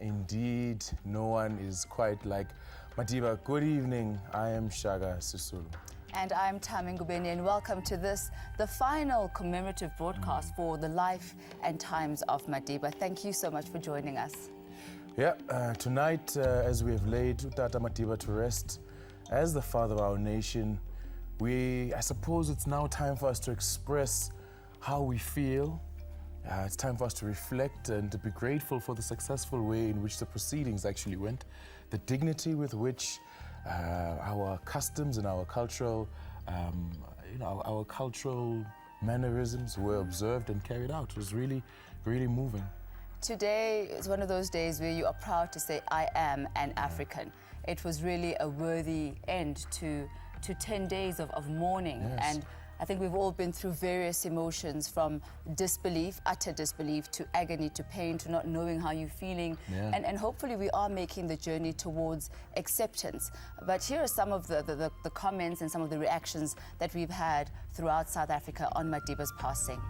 Indeed, no one is quite like Madiba. Good evening. I am Shaga Sisulu. And I'm Tami Ngubeni, and welcome to this, the final commemorative broadcast for the life and times of Madiba. Thank you so much for joining us. Yeah, tonight, as we have laid Tata Madiba to rest as the father of our nation, I suppose it's now time for us to express how we feel. It's time for us to reflect and to be grateful for the successful way in which the proceedings actually went, the dignity with which our customs and our cultural, our cultural mannerisms were observed and carried out. It was really, really moving. Today is one of those days where you are proud to say, I am an African. It was really a worthy end to 10 days of mourning. Yes. And I think we've all been through various emotions, from disbelief, utter disbelief, to agony, to pain, to not knowing how you're feeling. Yeah. And hopefully we are making the journey towards acceptance. But here are some of the comments and some of the reactions that we've had throughout South Africa on Madiba's passing.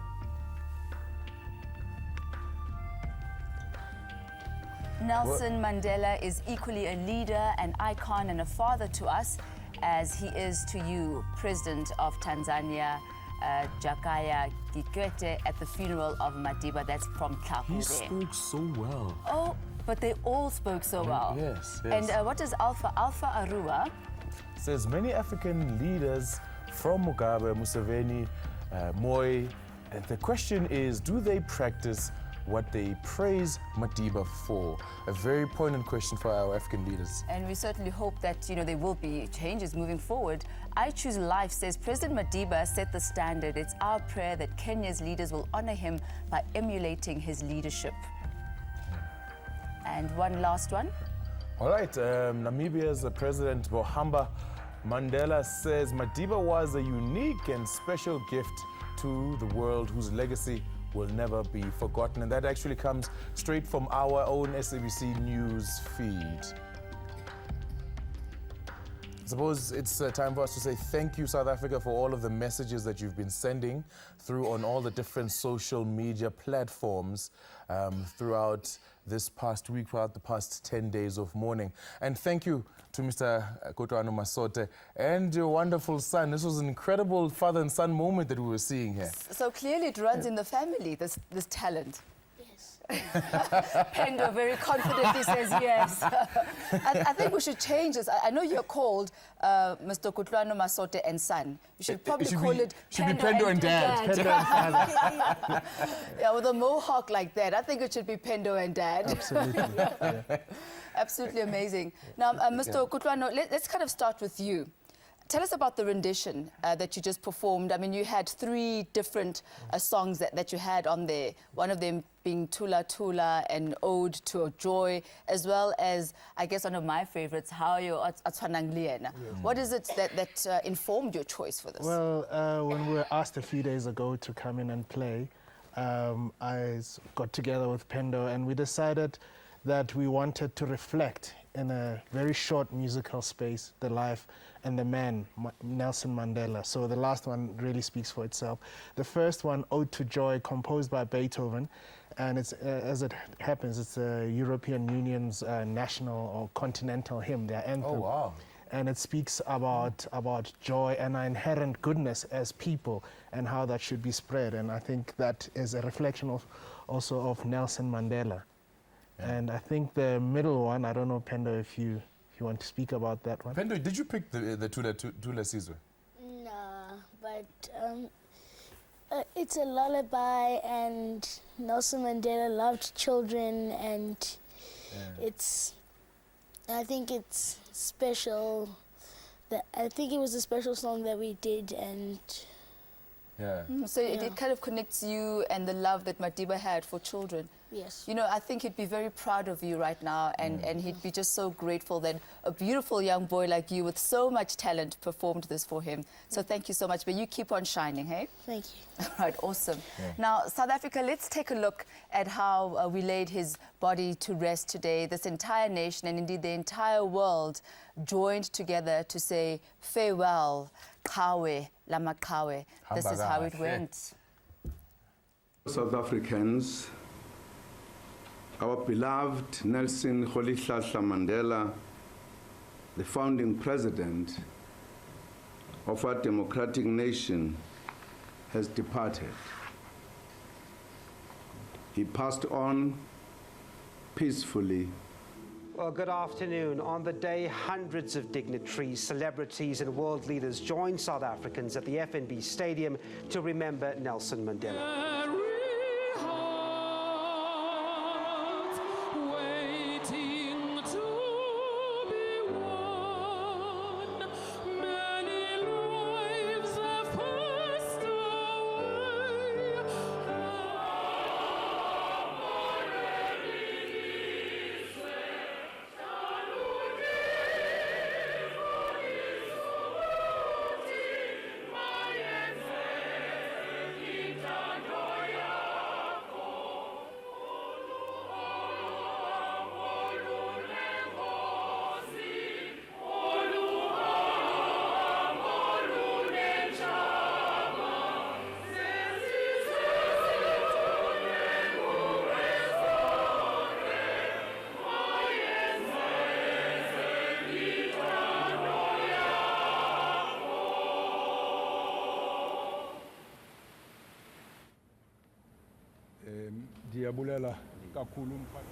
Nelson Mandela is equally a leader, an icon, and a father to us, as he is to you, President of Tanzania, Jakaya Kikwete, at the funeral of Madiba. That's from Kapu. He spoke so well. Oh, but they all spoke so well. Yes, yes. And what does Alpha Arua? Says many African leaders from Mugabe, Museveni, Moi, and the question is, do they practice what they praise Madiba for? A very poignant question for our African leaders. And we certainly hope that, there will be changes moving forward. I Choose Life says President Madiba set the standard. It's our prayer that Kenya's leaders will honor him by emulating his leadership. And one last one. All right, Namibia's President Bohamba Mandela says Madiba was a unique and special gift to the world whose legacy will never be forgotten. And that actually comes straight from our own SABC news feed. I suppose it's time for us to say thank you, South Africa, for all of the messages that you've been sending through on all the different social media platforms throughout this past week, throughout the past 10 days of mourning. And thank you to Mr. Kotwano Masote and your wonderful son. This was an incredible father and son moment that we were seeing here. So clearly it runs in the family, this talent. Pendo very confidently says yes. I think we should change this. I know you're called Mr. Kutlwano Masote and son. You should probably call it Pendo and Dad. Pendo and Father. Yeah, with a mohawk like that, I think it should be Pendo and Dad. Absolutely. Yeah. Absolutely amazing. Now, Mr. Kutlwano, let's kind of start with you. Tell us about the rendition that you just performed. I mean, you had 3 different songs that you had on there. One of them being Tula Tula, and Ode to a Joy, as well as, I guess, one of my favorites, How You Atwanangliena. What is it that informed your choice for this? Well, when we were asked a few days ago to come in and play, I got together with Pendo and we decided that we wanted to reflect in a very short musical space the life and the man, Nelson Mandela. So the last one really speaks for itself. The first one, Ode to Joy, composed by Beethoven, and it's, as it happens, it's the European Union's national or continental hymn, their anthem. Oh, wow. And it speaks about joy and our inherent goodness as people and how that should be spread. And I think that is a reflection also of Nelson Mandela. Yeah. And I think the middle one, I don't know, Pendo, if you want to speak about that one. Pendo, did you pick the Tula Sizwe? Nah, but it's a lullaby, and Nelson Mandela loved children, and I think it's special. I think it was a special song that we did, and Yeah. So it kind of connects you and the love that Madiba had for children. Yes. You know, I think he'd be very proud of you right now, and he'd be just so grateful that a beautiful young boy like you with so much talent performed this for him. So thank you so much. But you keep on shining, hey? Thank you. All right, awesome. Now, South Africa, let's take a look at how we laid his body to rest today. This entire nation, and indeed the entire world, joined together to say farewell, Kawe, Lama Kawe. This is how it went. South Africans, our beloved Nelson Rolihlahla Mandela, the founding president of our democratic nation, has departed. He passed on peacefully. Well, good afternoon. On the day, hundreds of dignitaries, celebrities and world leaders joined South Africans at the FNB Stadium to remember Nelson Mandela.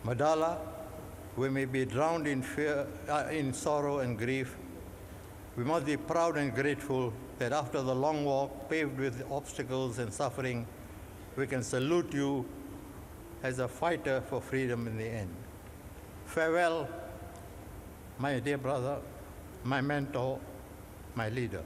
Madala, we may be drowned in fear, in sorrow and grief. We must be proud and grateful that after the long walk paved with obstacles and suffering, we can salute you as a fighter for freedom in the end. Farewell, my dear brother, my mentor, my leader.